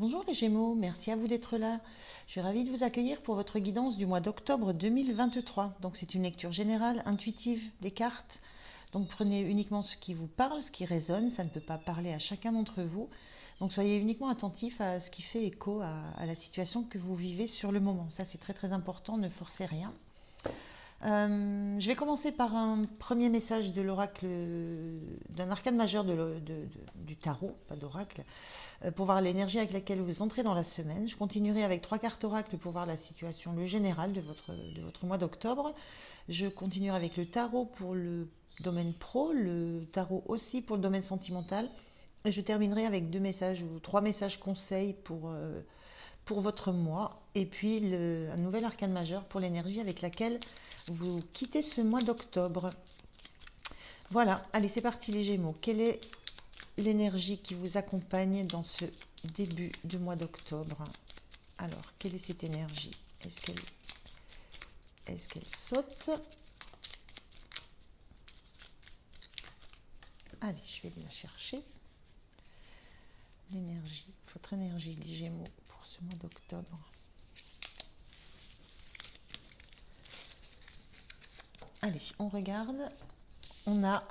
Bonjour les Gémeaux, merci à vous d'être là. Je suis ravie de vous accueillir pour votre guidance du mois d'octobre 2023. Donc c'est une lecture générale, intuitive des cartes. Donc prenez uniquement ce qui vous parle, ce qui résonne, ça ne peut pas parler à chacun d'entre vous. Donc soyez uniquement attentifs à ce qui fait écho à la situation que vous vivez sur le moment. Ça c'est très très important, ne forcez rien. Je vais commencer par un premier message de l'oracle, d'un arcane majeur du tarot, pas d'oracle, pour voir l'énergie avec laquelle vous entrez dans la semaine. Je continuerai avec trois cartes oracles pour voir la situation, le général de votre mois d'octobre. Je continuerai avec le tarot pour le domaine pro, le tarot aussi pour le domaine sentimental. Et je terminerai avec deux messages ou trois messages conseils pour votre mois. Et puis un nouvel arcane majeur pour l'énergie avec laquelle vous quittez ce mois d'octobre. Voilà, allez c'est parti les Gémeaux. Quelle est l'énergie qui vous accompagne dans ce début de mois d'octobre? Alors, quelle est cette énergie? Est-ce qu'elle saute? Allez, je vais la chercher. L'énergie, votre énergie, les Gémeaux, pour ce mois d'octobre. Allez, on regarde. On a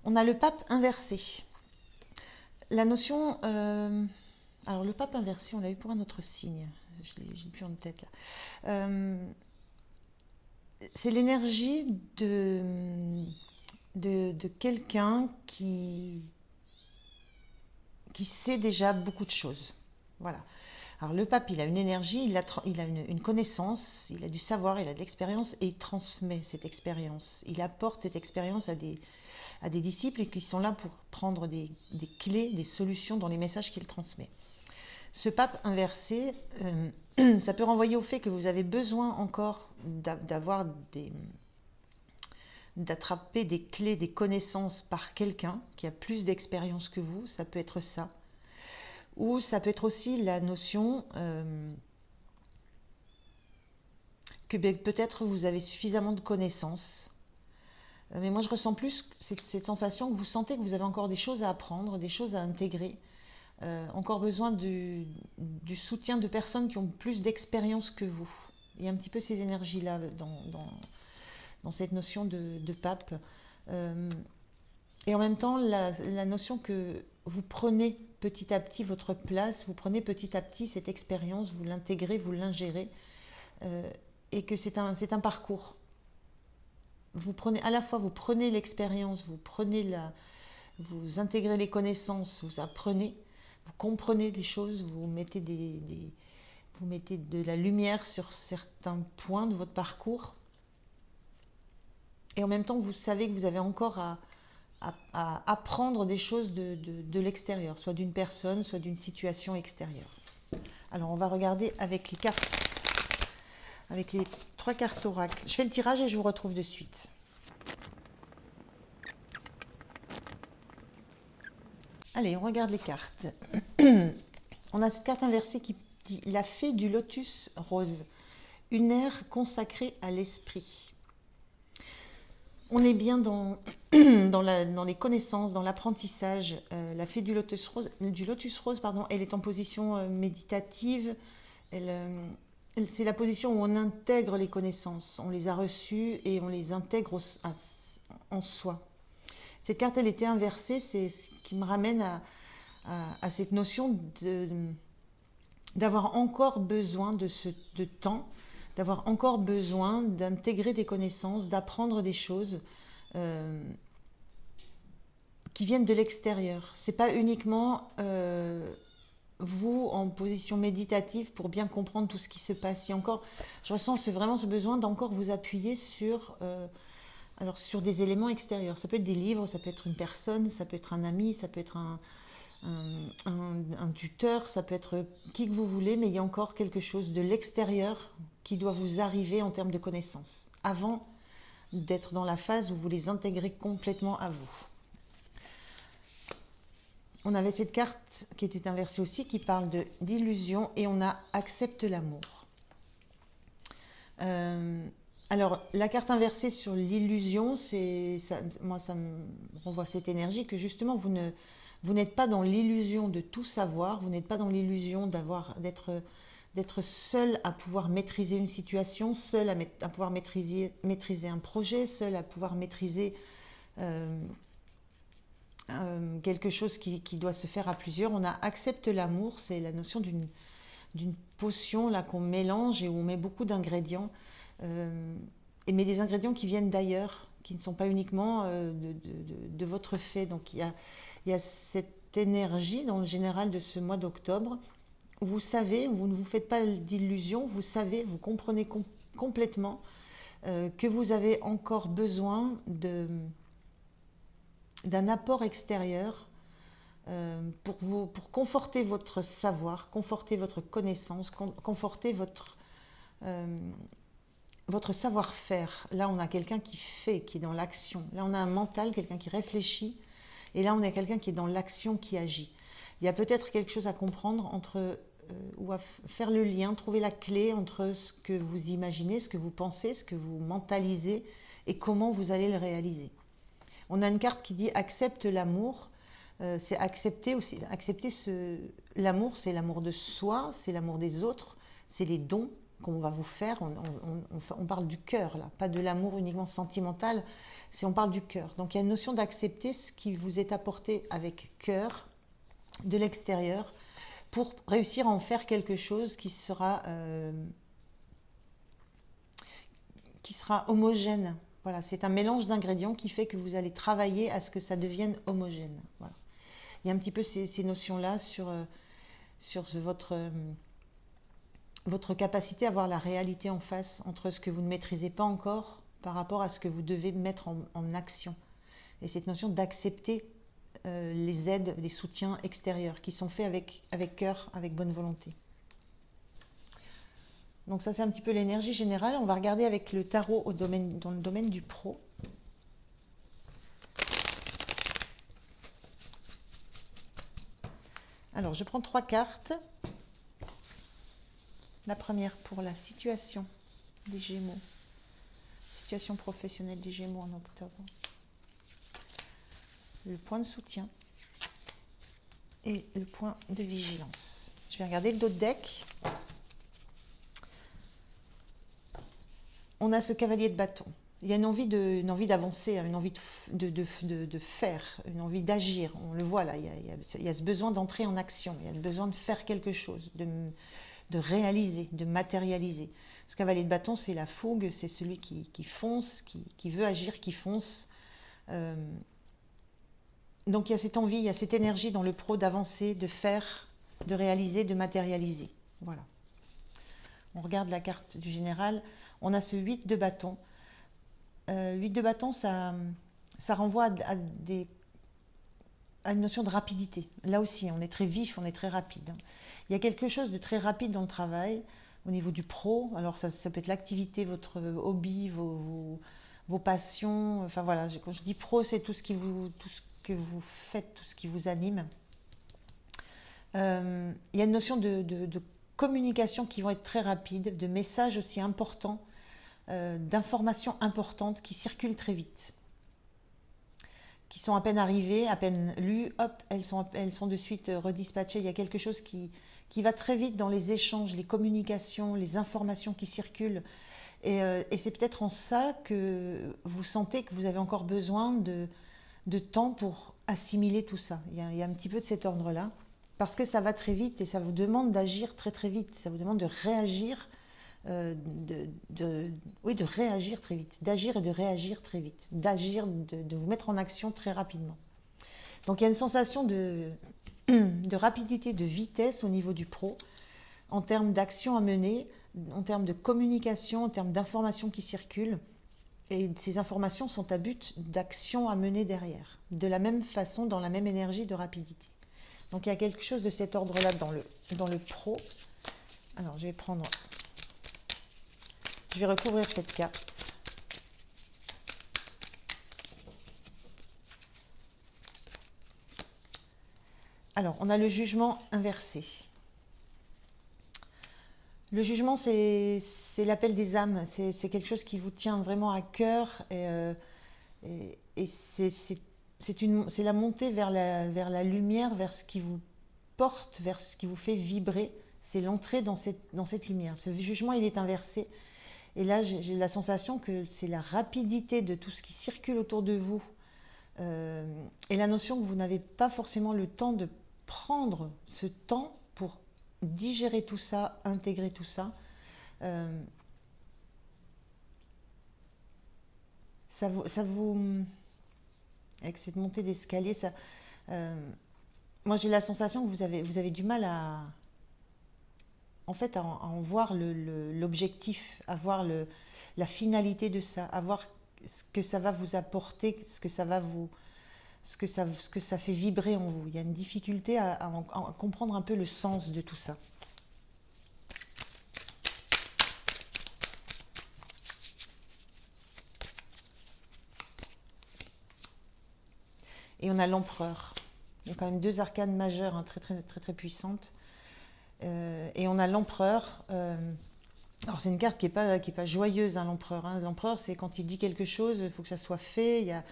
le pape inversé. La notion... alors, le pape inversé, on l'a eu pour un autre signe. Je l'ai plus en tête là. C'est l'énergie de quelqu'un qui sait déjà beaucoup de choses. Voilà. Alors le pape, il a une énergie, il a une connaissance, il a du savoir, il a de l'expérience et il transmet cette expérience. Il apporte cette expérience à des disciples qui sont là pour prendre des clés, des solutions dans les messages qu'il transmet. Ce pape inversé, ça peut renvoyer au fait que vous avez besoin encore d'attraper des clés, des connaissances par quelqu'un qui a plus d'expérience que vous, ça peut être ça. Ou ça peut être aussi la notion que peut-être vous avez suffisamment de connaissances. Mais moi je ressens plus cette sensation que vous sentez que vous avez encore des choses à apprendre, des choses à intégrer, encore besoin du soutien de personnes qui ont plus d'expérience que vous. Il y a un petit peu ces énergies-là dans cette notion de pape. Et en même temps, la notion que vous prenez petit à petit votre place, vous prenez petit à petit cette expérience, vous l'intégrez, vous l'ingérez, et que c'est un parcours. Vous prenez à la fois, vous prenez l'expérience, vous intégrez les connaissances, vous apprenez, vous comprenez des choses, vous mettez vous mettez de la lumière sur certains points de votre parcours, et en même temps, vous savez que vous avez encore à apprendre des choses de l'extérieur, soit d'une personne, soit d'une situation extérieure. Alors, on va regarder avec les cartes, avec les trois cartes oracles. Je fais le tirage et je vous retrouve de suite. Allez, on regarde les cartes. On a cette carte inversée qui dit « La fée du lotus rose, une ère consacrée à l'esprit ». On est bien dans les connaissances, dans l'apprentissage. La fée du lotus rose, elle est en position méditative. C'est la position où on intègre les connaissances. On les a reçues et on les intègre en soi. Cette carte, elle était inversée, c'est ce qui me ramène à cette notion d'avoir encore besoin de temps, d'avoir encore besoin d'intégrer des connaissances, d'apprendre des choses qui viennent de l'extérieur. C'est pas uniquement vous en position méditative pour bien comprendre tout ce qui se passe. Je ressens vraiment ce besoin d'encore vous appuyer sur des éléments extérieurs. Ça peut être des livres, ça peut être une personne, ça peut être un ami, ça peut être un tuteur, ça peut être qui que vous voulez, mais il y a encore quelque chose de l'extérieur qui doit vous arriver en termes de connaissances, avant d'être dans la phase où vous les intégrez complètement à vous. On avait cette carte qui était inversée aussi, qui parle d'illusion, et on a accepte l'amour. Alors, la carte inversée sur l'illusion, moi ça me renvoie cette énergie que justement vous Vous n'êtes pas dans l'illusion de tout savoir, vous n'êtes pas dans l'illusion d'être seul à pouvoir maîtriser une situation, seul à pouvoir maîtriser un projet, seul à pouvoir maîtriser euh, quelque chose qui doit se faire à plusieurs. On a accepte l'amour, c'est la notion d'une potion là qu'on mélange et où on met beaucoup d'ingrédients, mais des ingrédients qui viennent d'ailleurs, qui ne sont pas uniquement de votre fait. Donc il y a cette énergie dans le général de ce mois d'octobre. Vous savez, vous ne vous faites pas d'illusions, vous savez, vous comprenez complètement que vous avez encore besoin d'un apport extérieur pour conforter votre savoir, conforter votre connaissance, conforter euh, votre savoir-faire. Là, on a quelqu'un qui fait, qui est dans l'action. Là, on a un mental, quelqu'un qui réfléchit. Et là, on a quelqu'un qui est dans l'action, qui agit. Il y a peut-être quelque chose à comprendre ou à faire le lien, trouver la clé entre ce que vous imaginez, ce que vous pensez, ce que vous mentalisez et comment vous allez le réaliser. On a une carte qui dit accepte l'amour. C'est accepter aussi, l'amour, c'est l'amour de soi, c'est l'amour des autres, c'est les dons qu'on va vous faire. On parle du cœur là, pas de l'amour uniquement sentimental. On parle du cœur. Donc il y a une notion d'accepter ce qui vous est apporté avec cœur de l'extérieur pour réussir à en faire quelque chose qui sera homogène. Voilà, c'est un mélange d'ingrédients qui fait que vous allez travailler à ce que ça devienne homogène. Voilà. Il y a un petit peu ces notions-là sur votre capacité à voir la réalité en face entre ce que vous ne maîtrisez pas encore par rapport à ce que vous devez mettre en action. Et cette notion d'accepter les aides, les soutiens extérieurs qui sont faits avec cœur, avec bonne volonté. Donc ça c'est un petit peu l'énergie générale. On va regarder avec le tarot dans le domaine du pro. Alors je prends 3 cartes. La première pour la situation des Gémeaux. Situation professionnelle des Gémeaux en octobre. Le point de soutien et le point de vigilance. Je vais regarder le dos de deck. On a ce cavalier de bâton. Il y a une envie d'avancer, une envie de faire, une envie d'agir. On le voit là, il y a ce besoin d'entrer en action, il y a le besoin de faire quelque chose, de réaliser, de matérialiser. Ce cavalier de bâton, c'est la fougue, c'est celui qui fonce, qui veut agir, qui fonce. Donc il y a cette envie, il y a cette énergie dans le pro d'avancer, de faire, de réaliser, de matérialiser. Voilà. On regarde la carte du général. On a ce 8 de bâton. 8 de bâton, ça renvoie à une notion de rapidité. Là aussi, on est très vif, on est très rapide. Il y a quelque chose de très rapide dans le travail, au niveau du pro. Alors ça peut être l'activité, votre hobby, vos passions. Enfin voilà, quand je dis pro, c'est tout ce que vous faites, tout ce qui vous anime. Il y a une notion de communication qui vont être très rapides, de messages aussi importants, d'informations importantes qui circulent très vite, qui sont à peine arrivées, à peine lues, hop, elles sont de suite redispatchées. Il y a quelque chose qui va très vite dans les échanges, les communications, les informations qui circulent. Et c'est peut-être en ça que vous sentez que vous avez encore besoin de temps pour assimiler tout ça. Il y a un petit peu de cet ordre-là. Parce que ça va très vite et ça vous demande d'agir très très vite. Ça vous demande de réagir, de réagir très vite. D'agir et de réagir très vite. D'agir, de vous mettre en action très rapidement. Donc il y a une sensation de rapidité, de vitesse au niveau du pro, en termes d'action à mener, en termes de communication, en termes d'informations qui circulent. Et ces informations sont à but d'action à mener derrière. De la même façon, dans la même énergie de rapidité. Donc il y a quelque chose de cet ordre-là dans le pro. Alors je vais recouvrir cette carte. Alors on a le jugement inversé. Le jugement, c'est l'appel des âmes. C'est quelque chose qui vous tient vraiment à cœur et c'est la montée vers la lumière, vers ce qui vous porte, vers ce qui vous fait vibrer. C'est l'entrée dans cette lumière. Ce jugement, il est inversé. Et là, j'ai la sensation que c'est la rapidité de tout ce qui circule autour de vous et la notion que vous n'avez pas forcément le temps de prendre ce temps pour digérer tout ça, intégrer tout ça. Avec cette montée d'escalier, moi j'ai la sensation que vous avez du mal en fait, à en voir l'objectif, à voir la finalité de ça, à voir ce que ça va vous apporter, ce que ça fait vibrer en vous. Il y a une difficulté à comprendre un peu le sens de tout ça. Et on a l'empereur. Il y a quand même 2 arcanes majeures, hein, très, très, très, très puissantes. Et on a l'empereur. Alors c'est une carte qui est pas joyeuse, hein, l'empereur. Hein. L'empereur, c'est quand il dit quelque chose, il faut que ça soit fait.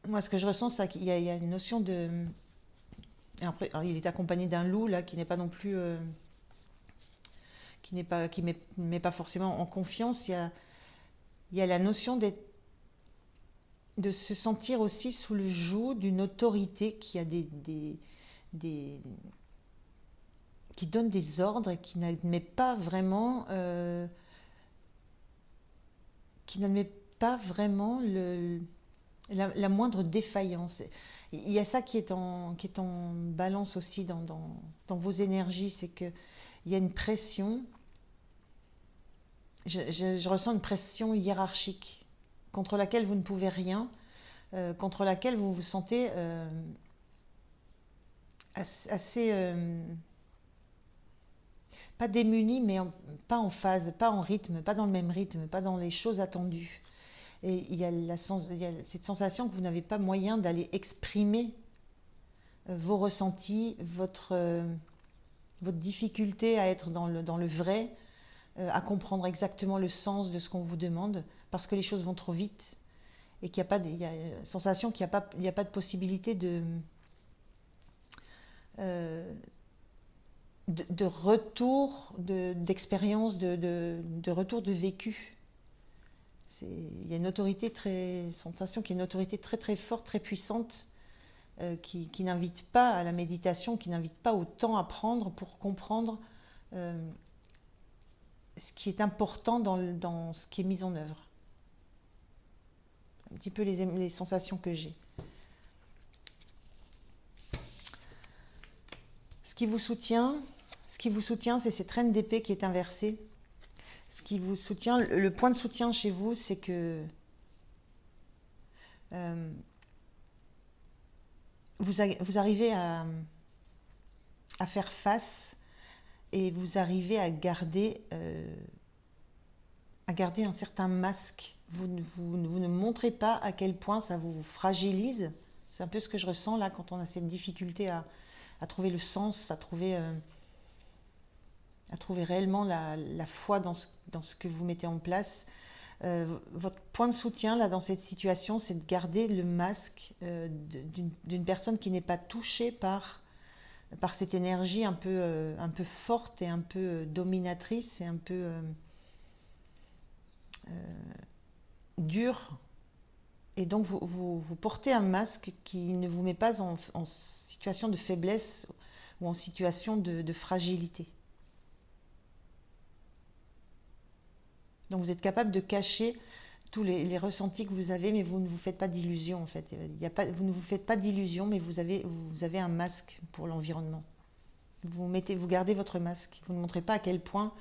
Moi, ce que je ressens, c'est qu'il y a une notion de... Et après, alors, il est accompagné d'un loup, là, qui n'est pas non plus... qui met pas forcément en confiance. Il y a la notion de se sentir aussi sous le joug d'une autorité qui a qui donne des ordres et qui n'admet pas vraiment la moindre défaillance. Il y a ça qui est en balance aussi dans vos énergies, c'est qu'il y a une pression, je ressens une pression hiérarchique contre laquelle vous ne pouvez rien, contre laquelle vous vous sentez assez... pas démuni, mais pas en phase, pas en rythme, pas dans le même rythme, pas dans les choses attendues. Et il y a cette sensation que vous n'avez pas moyen d'aller exprimer vos ressentis, votre difficulté à être dans le vrai, à comprendre exactement le sens de ce qu'on vous demande, parce que les choses vont trop vite et qu'il n'y a pas, il y a une sensation qu'il n'y a pas de possibilité de retour d'expérience, de retour de vécu. Il y a une autorité sensation qu'il y a une autorité très très forte, très puissante, qui n'invite pas à la méditation, qui n'invite pas au temps à prendre pour comprendre ce qui est important dans ce qui est mis en œuvre. Un petit peu les sensations que j'ai. Ce qui vous soutient, c'est cette reine d'épée qui est inversée. Ce qui vous soutient, le point de soutien chez vous, c'est que vous arrivez à faire face et vous arrivez à garder un certain masque. Vous ne montrez pas à quel point ça vous fragilise. C'est un peu ce que je ressens là quand on a cette difficulté à trouver le sens, à trouver réellement la foi dans ce que vous mettez en place. Votre point de soutien là dans cette situation, c'est de garder le masque d'une personne qui n'est pas touchée par cette énergie un peu forte et un peu dominatrice et un peu dure. Et donc vous portez un masque qui ne vous met pas en situation de faiblesse ou en situation de fragilité. Donc vous êtes capable de cacher tous les ressentis que vous avez, mais vous ne vous faites pas d'illusions en fait. Vous ne vous faites pas d'illusions, mais vous avez un masque pour l'environnement. Vous gardez votre masque. Vous ne montrez pas à quel point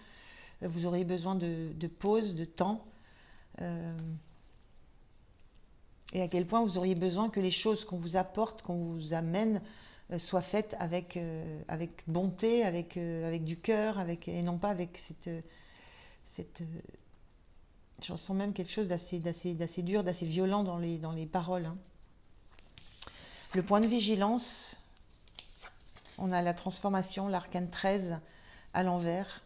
vous aurez besoin de pause, de temps, et à quel point vous auriez besoin que les choses qu'on vous apporte, qu'on vous amène, soient faites avec bonté, avec du cœur, et non pas avec cette je ressens même quelque chose d'assez dur, d'assez violent dans les paroles. Hein. Le point de vigilance, on a la transformation, l'arcane 13 à l'envers.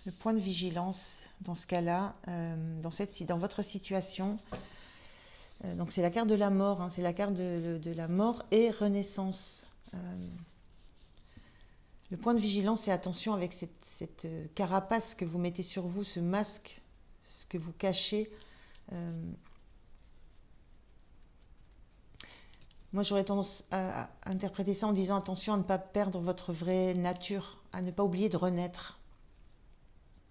Le point de vigilance, dans ce cas-là, dans votre situation. Donc c'est la carte de la mort, hein, c'est la carte de la mort et renaissance. Le point de vigilance et attention avec cette carapace que vous mettez sur vous, ce masque, ce que vous cachez. Moi, j'aurais tendance à interpréter ça en disant attention à ne pas perdre votre vraie nature, à ne pas oublier de renaître.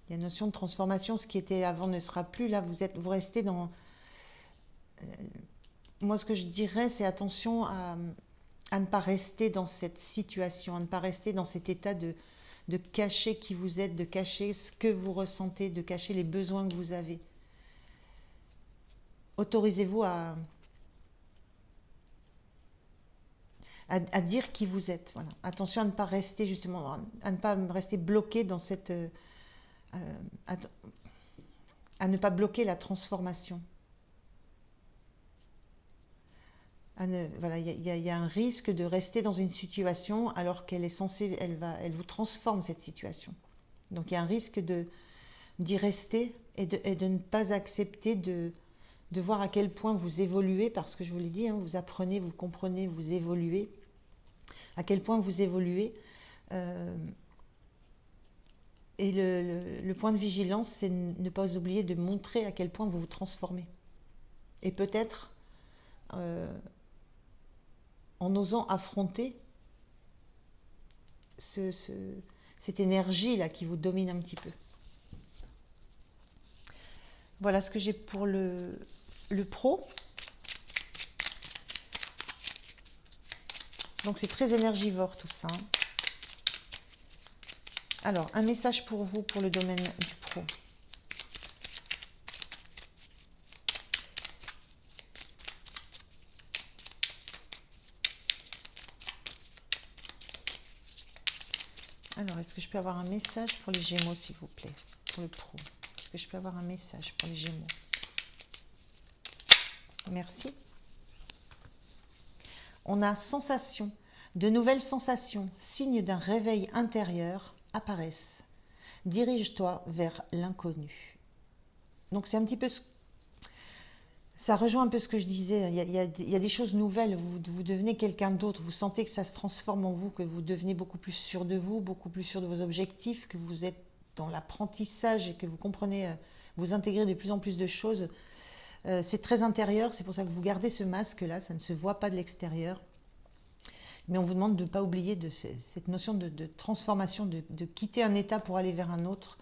Il y a une notion de transformation, ce qui était avant ne sera plus. Là, vous restez dans... moi, ce que je dirais, c'est attention à ne pas rester dans cette situation, à ne pas rester dans cet état de cacher qui vous êtes, de cacher ce que vous ressentez, de cacher les besoins que vous avez. Autorisez-vous à dire qui vous êtes. Voilà. Attention à ne pas rester justement, à ne pas rester bloqué dans cette... à ne pas bloquer la transformation. Voilà, il y a un risque de rester dans une situation alors qu'elle est censée, elle vous transforme cette situation. Donc il y a un risque d'y rester et de ne pas accepter de voir à quel point vous évoluez, parce que je vous l'ai dit, hein, vous apprenez, vous comprenez, vous évoluez, à quel point vous évoluez. Et le point de vigilance, c'est ne pas oublier de montrer à quel point vous vous transformez. Et peut-être en osant affronter cette énergie-là qui vous domine un petit peu. Voilà ce que j'ai pour le pro. Donc c'est très énergivore tout ça. Alors, un message pour vous, pour le domaine du pro. Alors, est-ce que je peux avoir un message pour les Gémeaux, s'il vous plaît, pour le pro? Est-ce que je peux avoir un message pour les Gémeaux? Merci. On a sensation, de nouvelles sensations, signes d'un réveil intérieur apparaissent. Dirige-toi vers l'inconnu. Donc c'est un petit peu... Ça rejoint un peu ce que je disais, il y a des choses nouvelles, vous devenez quelqu'un d'autre, vous sentez que ça se transforme en vous, que vous devenez beaucoup plus sûr de vous, beaucoup plus sûr de vos objectifs, que vous êtes dans l'apprentissage et que vous comprenez, vous intégrez de plus en plus de choses. C'est très intérieur, c'est pour ça que vous gardez ce masque-là, ça ne se voit pas de l'extérieur. Mais on vous demande de ne pas oublier cette notion de transformation, de quitter un état pour aller vers un autre.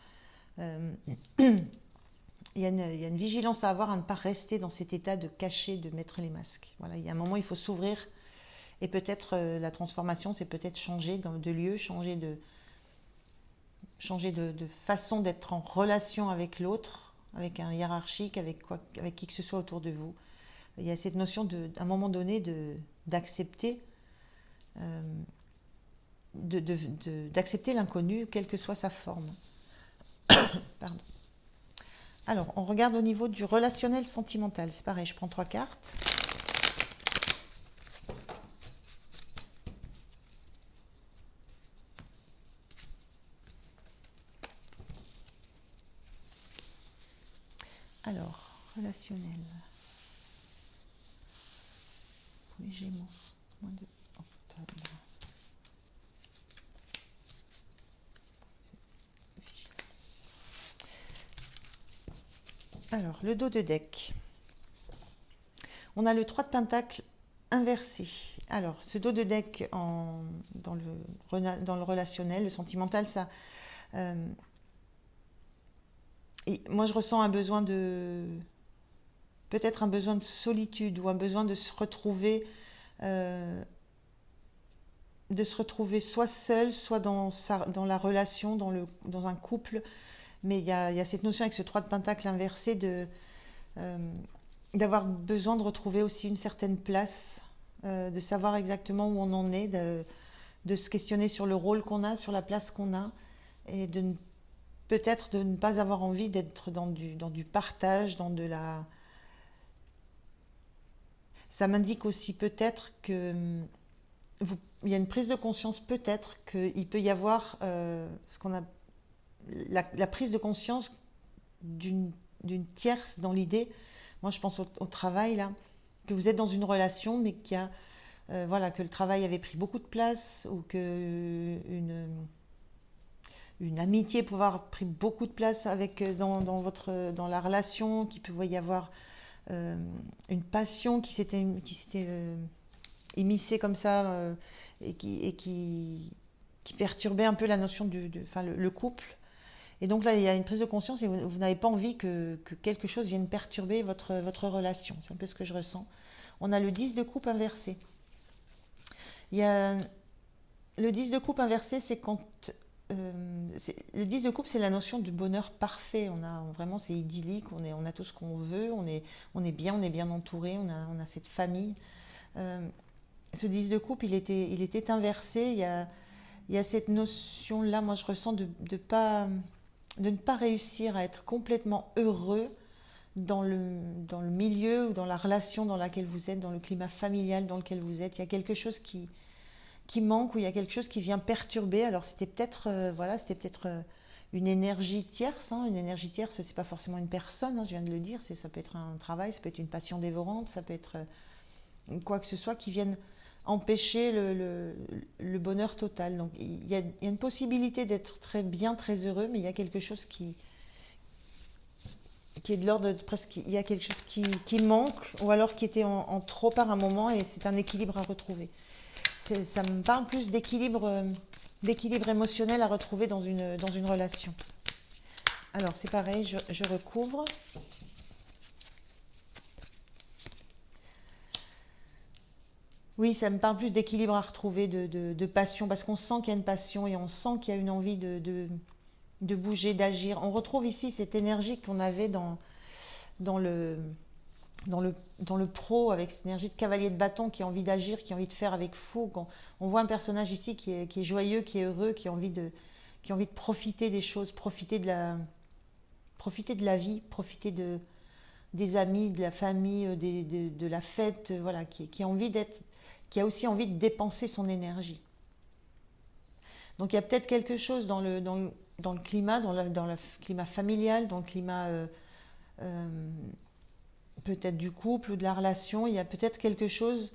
Il y a une vigilance à avoir, à ne pas rester dans cet état de cacher, de mettre les masques. Voilà, il y a un moment, il faut s'ouvrir. Et peut-être la transformation, c'est peut-être changer de lieu, changer de façon d'être en relation avec l'autre, avec un hiérarchique, avec qui que ce soit autour de vous. Il y a cette notion, à un moment donné, d'accepter d'accepter l'inconnu, quelle que soit sa forme. Pardon. Alors, on regarde au niveau du relationnel sentimental. C'est pareil, je prends 3 cartes. Alors, relationnel. Pour les Gémeaux, mois de octobre. Alors, le dos de deck. On a le 3 de Pentacle inversé. Alors, ce dos de deck dans le relationnel, le sentimental, ça... et moi, je ressens un besoin peut-être un besoin de solitude ou un besoin de se retrouver soit seul, soit dans la relation, dans un couple. Mais il y a cette notion avec ce 3 de Pentacle inversé d'avoir besoin de retrouver aussi une certaine place, de savoir exactement où on en est, de se questionner sur le rôle qu'on a, sur la place qu'on a, et peut-être de ne pas avoir envie d'être dans du partage, dans de la... Ça m'indique aussi peut-être que il y a une prise de conscience, peut-être qu'il peut y avoir ce qu'on a... La prise de conscience d'une tierce dans l'idée. Moi, je pense au travail, là, que vous êtes dans une relation, mais voilà, que le travail avait pris beaucoup de place, ou que une amitié pouvait avoir pris beaucoup de place dans la relation, qu'il pouvait y avoir euh, une passion qui s'était immiscée comme ça, qui perturbait un peu la notion enfin, le couple. Et donc là, il y a une prise de conscience et vous n'avez pas envie que quelque chose vienne perturber votre relation. C'est un peu ce que je ressens. On a le 10 de coupe inversé. Il y a, le 10 de coupe inversé, c'est quand... le 10 de coupe, c'est la notion du bonheur parfait. Vraiment, c'est idyllique, on a tout ce qu'on veut, on est bien entouré, on a cette famille. Euh, Ce 10 de coupe, il était inversé. Il y a cette notion-là, moi je ressens de ne pas réussir à être complètement heureux dans le milieu ou dans la relation dans laquelle vous êtes, dans le climat familial dans lequel vous êtes. Il y a quelque chose qui manque, ou il y a quelque chose qui vient perturber. Alors c'était peut-être une énergie tierce. Hein. Une énergie tierce, c'est pas forcément une personne, hein, je viens de le dire. Ça peut être un travail, ça peut être une passion dévorante, ça peut être quoi que ce soit qui vienne empêcher le bonheur total. Donc il y a une possibilité d'être très bien, très heureux, mais il y a quelque chose qui est de l'ordre de presque, il y a quelque chose qui manque, ou alors qui était en trop par un moment, et c'est un équilibre à retrouver. Ça me parle plus d'équilibre émotionnel à retrouver dans une relation. Alors c'est pareil, je recouvre. Oui, ça me parle plus d'équilibre à retrouver, de passion, parce qu'on sent qu'il y a une passion et on sent qu'il y a une envie de bouger, d'agir. On retrouve ici cette énergie qu'on avait dans le, dans le pro, avec cette énergie de cavalier de bâton qui a envie d'agir, qui a envie de faire avec fougue. On voit un personnage ici qui est joyeux, qui est heureux, qui a envie de profiter des choses, profiter de la vie, des amis, de la famille, de la fête, voilà, qui a aussi envie de dépenser son énergie. Donc il y a peut-être quelque chose dans le climat, dans le climat familial, dans le climat euh, peut-être du couple ou de la relation, il y a peut-être quelque chose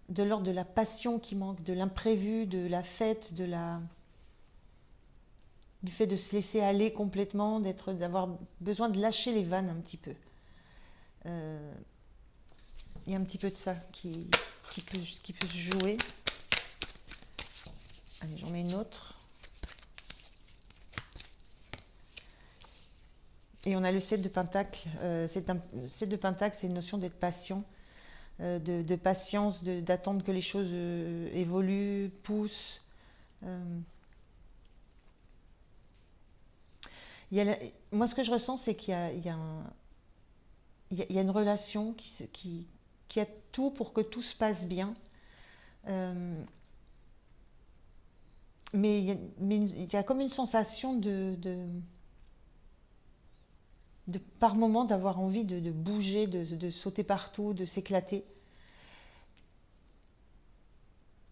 de l'ordre de la passion qui manque, de l'imprévu, de la fête, du fait de se laisser aller complètement, d'avoir besoin de lâcher les vannes un petit peu. Euh, il y a un petit peu de ça qui peut se jouer. Allez, j'en mets une autre. Et on a le 7 de Pentacle. 7 de Pentacle, c'est une notion d'être patient, de patience, d'attendre que les choses évoluent, poussent. Euh, Moi, ce que je ressens, c'est qu'il y a une relation qui a tout pour que tout se passe bien. Euh, mais il y a comme une sensation par moment d'avoir envie de bouger, de sauter partout, de s'éclater.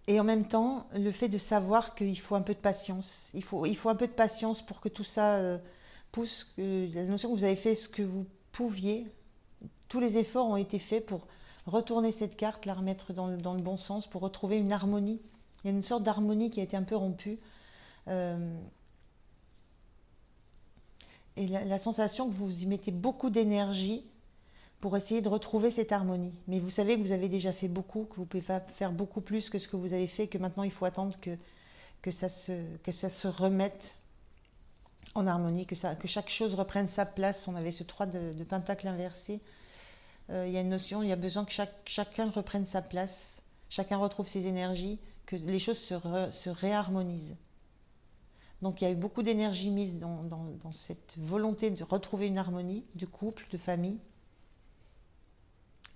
Et en même temps, le fait de savoir qu'il faut un peu de patience. Il faut un peu de patience pour que tout ça pousse. La notion que vous avez fait ce que vous pouviez, tous les efforts ont été faits pour retourner cette carte, la remettre dans le bon sens, pour retrouver une harmonie. Il y a une sorte d'harmonie qui a été un peu rompue. Euh, et la sensation que vous y mettez beaucoup d'énergie pour essayer de retrouver cette harmonie. Mais vous savez que vous avez déjà fait beaucoup, que vous pouvez faire beaucoup plus que ce que vous avez fait, que maintenant il faut attendre que ça se remette en harmonie, que chaque chose reprenne sa place. On avait ce 3 de pentacle inversé. Il y a une notion, il y a besoin que chacun reprenne sa place, chacun retrouve ses énergies, que les choses se réharmonisent. Donc il y a eu beaucoup d'énergie mise dans cette volonté de retrouver une harmonie du couple, de famille.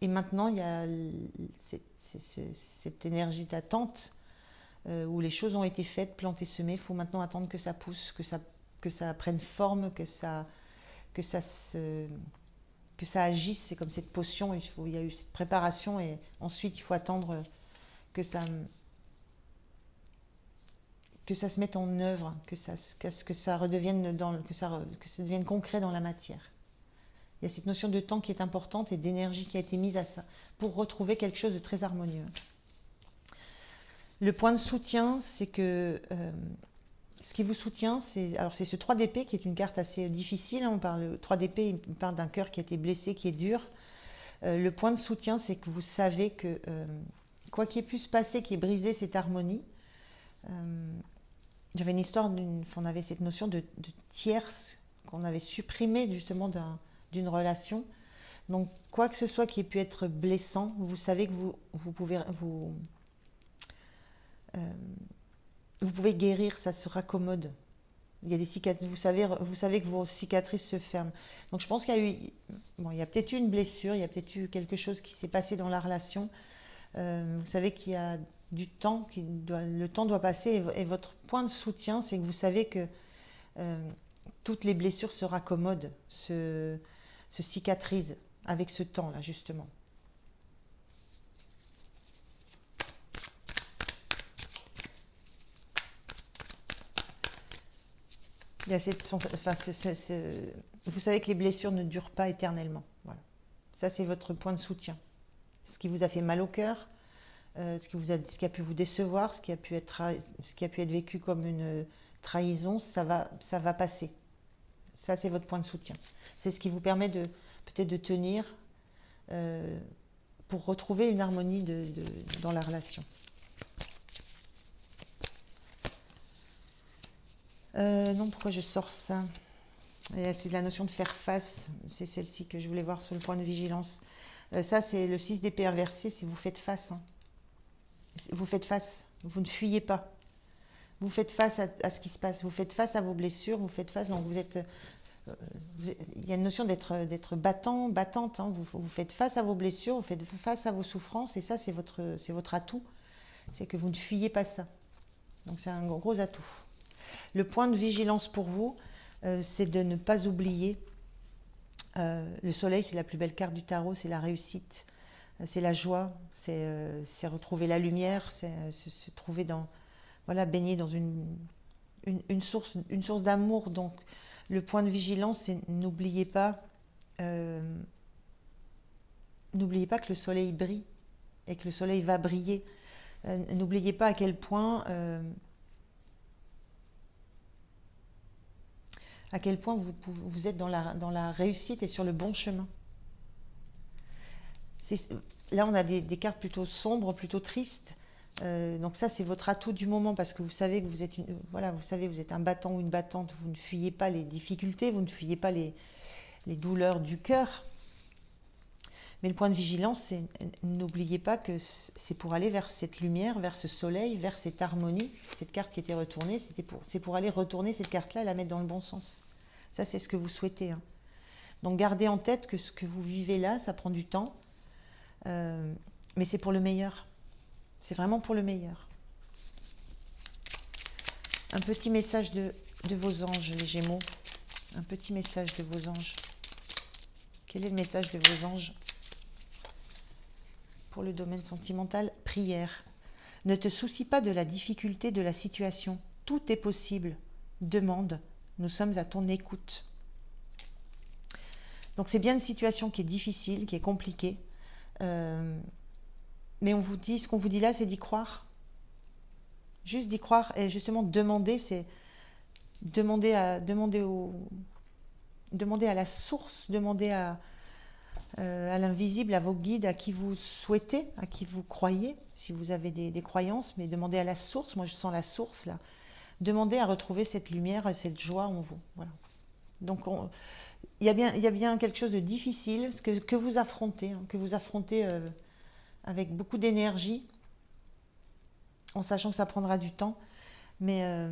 Et maintenant, il y a cette énergie d'attente où les choses ont été faites, plantées, semées. Il faut maintenant attendre que ça pousse, que ça prenne forme, que ça, se, que ça agisse. C'est comme cette potion, il y a eu cette préparation et ensuite il faut attendre que ça, que ça se mette en œuvre, que ça redevienne que ça devienne concret dans la matière. Il y a cette notion de temps qui est importante et d'énergie qui a été mise à ça pour retrouver quelque chose de très harmonieux. Le point de soutien, c'est que ce qui vous soutient, c'est ce 3 d'épée qui est une carte assez difficile. On parle 3 d'épée, il parle d'un cœur qui a été blessé, qui est dur. Le point de soutien, c'est que vous savez que quoi qu'il ait pu se passer, qui ait brisé cette harmonie, j'avais une histoire, on avait cette notion de tierce qu'on avait supprimée justement d'une relation. Donc quoi que ce soit qui ait pu être blessant, vous savez que vous pouvez guérir, ça se raccommode. Il y a des cicatrices, vous savez que vos cicatrices se ferment. Donc je pense qu'il y a eu, bon, il y a peut-être eu une blessure, il y a peut-être eu quelque chose qui s'est passé dans la relation. Vous savez qu'il y a du temps, le temps doit passer, et votre point de soutien, c'est que vous savez que toutes les blessures se raccommodent, se cicatrisent avec ce temps-là, justement. Il y a cette vous savez que les blessures ne durent pas éternellement. Voilà. Ça, c'est votre point de soutien. Ce qui vous a fait mal au cœur, ce qui a pu vous décevoir, ce qui a pu être vécu comme une trahison, ça va passer. Ça, c'est votre point de soutien. C'est ce qui vous permet peut-être de tenir pour retrouver une harmonie dans la relation. Non, pourquoi je sors ça? C'est la notion de faire face. C'est celle-ci que je voulais voir sur le point de vigilance. Ça, c'est le 6 d'épée inversé, c'est vous faites face. Hein. Vous faites face, vous ne fuyez pas. Vous faites face à ce qui se passe, vous faites face à vos blessures, vous faites face, donc il y a une notion d'être battant, battante, hein. Vous faites face à vos blessures, vous faites face à vos souffrances, et ça, c'est votre atout, c'est que vous ne fuyez pas ça. Donc c'est un gros atout. Le point de vigilance pour vous, c'est de ne pas oublier, le soleil, c'est la plus belle carte du tarot, c'est la réussite, c'est la joie, c'est retrouver la lumière, c'est se trouver baigner dans une source d'amour. Donc le point de vigilance, c'est n'oubliez pas que le soleil brille et que le soleil va briller. N'oubliez pas à quel point vous êtes dans la réussite et sur le bon chemin. Là, on a des cartes plutôt sombres, plutôt tristes. Donc ça, c'est votre atout du moment, parce que vous savez que vous êtes un battant ou une battante. Vous ne fuyez pas les difficultés, vous ne fuyez pas les douleurs du cœur. Mais le point de vigilance, c'est n'oubliez pas que c'est pour aller vers cette lumière, vers ce soleil, vers cette harmonie. Cette carte qui était retournée, c'est pour aller retourner cette carte-là et la mettre dans le bon sens. Ça, c'est ce que vous souhaitez. Hein. Donc gardez en tête que ce que vous vivez là, ça prend du temps. Mais c'est pour le meilleur. C'est vraiment pour le meilleur. Un petit message de vos anges, les Gémeaux. Un petit message de vos anges. Quel est le message de vos anges pour le domaine sentimental? Prière. Ne te soucie pas de la difficulté de la situation. Tout est possible. Demande. Nous sommes à ton écoute. Donc c'est bien une situation qui est difficile, qui est compliquée. Mais ce qu'on vous dit là, c'est d'y croire. Juste d'y croire. Et justement, demander, c'est demander à la source, demander à l'invisible, à vos guides, à qui vous souhaitez, à qui vous croyez, si vous avez des croyances, mais demandez à la source. Moi, je sens la source là. Demandez à retrouver cette lumière, cette joie en vous. Voilà. Donc, il y a bien quelque chose de difficile que vous affrontez, avec beaucoup d'énergie, en sachant que ça prendra du temps, mais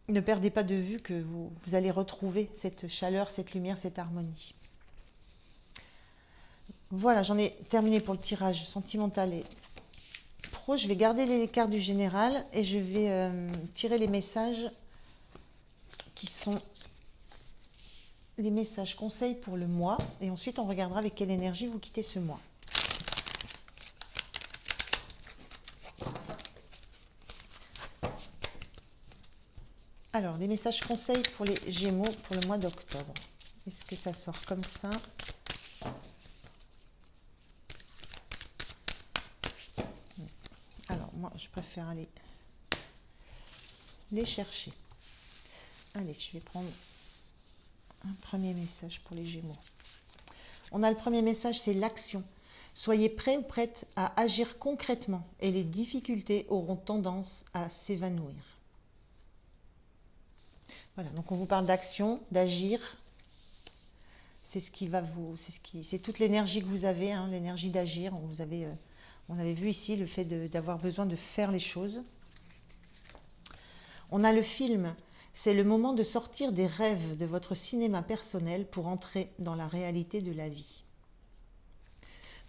ne perdez pas de vue que vous allez retrouver cette chaleur, cette lumière, cette harmonie. Voilà, j'en ai terminé pour le tirage sentimental et pro. Je vais garder les cartes du général et je vais tirer les messages qui sont les messages conseils pour le mois. Et ensuite, on regardera avec quelle énergie vous quittez ce mois. Alors, les messages conseils pour les Gémeaux pour le mois d'octobre. Est-ce que ça sort comme ça? Alors, moi, je préfère aller les chercher. Allez, je vais prendre un premier message pour les Gémeaux. On a le premier message, c'est l'action. Soyez prêts ou prêtes à agir concrètement et les difficultés auront tendance à s'évanouir. Voilà, donc on vous parle d'action, d'agir. C'est ce qui va vous, c'est toute l'énergie que vous avez, hein, l'énergie d'agir. On avait vu ici le fait d'avoir besoin de faire les choses. On a le film. C'est le moment de sortir des rêves de votre cinéma personnel pour entrer dans la réalité de la vie.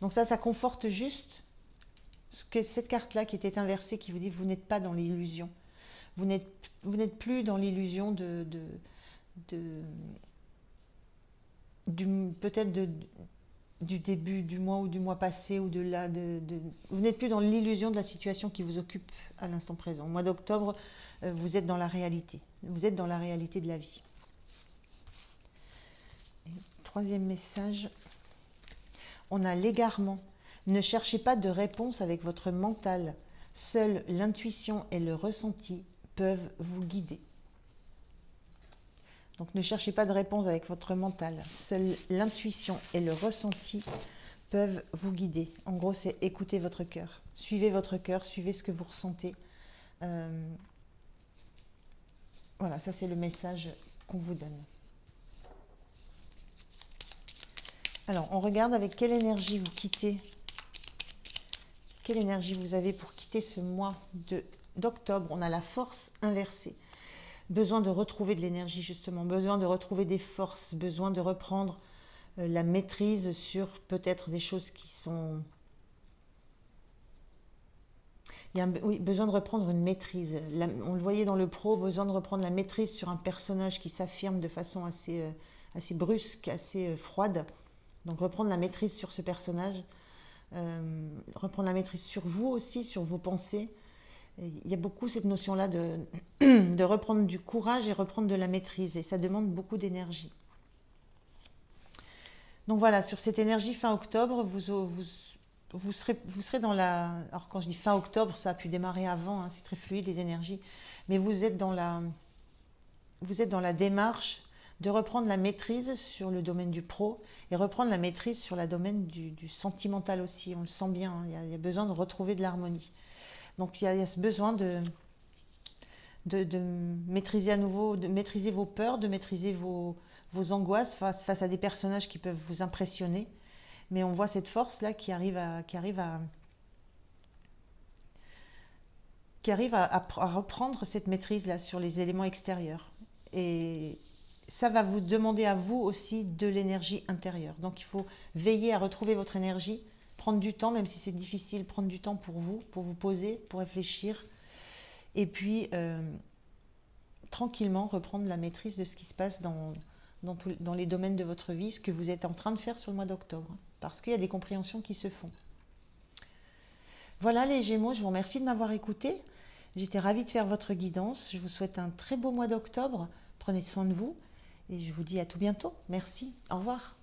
Donc ça conforte juste cette carte-là qui était inversée, qui vous dit que vous n'êtes pas dans l'illusion. Vous n'êtes plus dans l'illusion peut-être du début du mois ou du mois passé ou de là. Vous n'êtes plus dans l'illusion de la situation qui vous occupe à l'instant présent. Au mois d'octobre, vous êtes dans la réalité. Vous êtes dans la réalité de la vie. Et troisième message, on a l'égarement. Ne cherchez pas de réponse avec votre mental. Seule l'intuition et le ressenti peuvent vous guider. Donc ne cherchez pas de réponse avec votre mental. Seule l'intuition et le ressenti peuvent vous guider. En gros, c'est écouter votre cœur. Suivez votre cœur, suivez ce que vous ressentez. Voilà, ça c'est le message qu'on vous donne. Alors, on regarde avec quelle énergie vous quittez. Quelle énergie vous avez pour quitter ce mois d'octobre. On a la force inversée. Besoin de retrouver de l'énergie justement, besoin de retrouver des forces, besoin de reprendre la maîtrise sur peut-être des choses qui sont... Oui, besoin de reprendre une maîtrise. On le voyait dans le pro, besoin de reprendre la maîtrise sur un personnage qui s'affirme de façon assez brusque, assez froide. Donc reprendre la maîtrise sur ce personnage, reprendre la maîtrise sur vous aussi, sur vos pensées. Il y a beaucoup cette notion-là de reprendre du courage et reprendre de la maîtrise. Et ça demande beaucoup d'énergie. Donc voilà, sur cette énergie fin octobre, vous serez dans la... Alors quand je dis fin octobre, ça a pu démarrer avant, hein, c'est très fluide les énergies. Mais vous êtes dans la démarche de reprendre la maîtrise sur le domaine du pro et reprendre la maîtrise sur le domaine du sentimental aussi. On le sent bien, hein, il y a besoin de retrouver de l'harmonie. Donc il y a ce besoin de maîtriser à nouveau, de maîtriser vos peurs, de maîtriser vos angoisses face à des personnages qui peuvent vous impressionner. Mais on voit cette force-là qui arrive à reprendre cette maîtrise-là sur les éléments extérieurs. Et ça va vous demander à vous aussi de l'énergie intérieure. Donc il faut veiller à retrouver votre énergie, prendre du temps, même si c'est difficile, prendre du temps pour vous poser, pour réfléchir. Et puis, tranquillement, reprendre la maîtrise de ce qui se passe dans les domaines de votre vie, ce que vous êtes en train de faire sur le mois d'octobre. Parce qu'il y a des compréhensions qui se font. Voilà les Gémeaux, je vous remercie de m'avoir écouté. J'étais ravie de faire votre guidance. Je vous souhaite un très beau mois d'octobre. Prenez soin de vous et je vous dis à tout bientôt. Merci. Au revoir.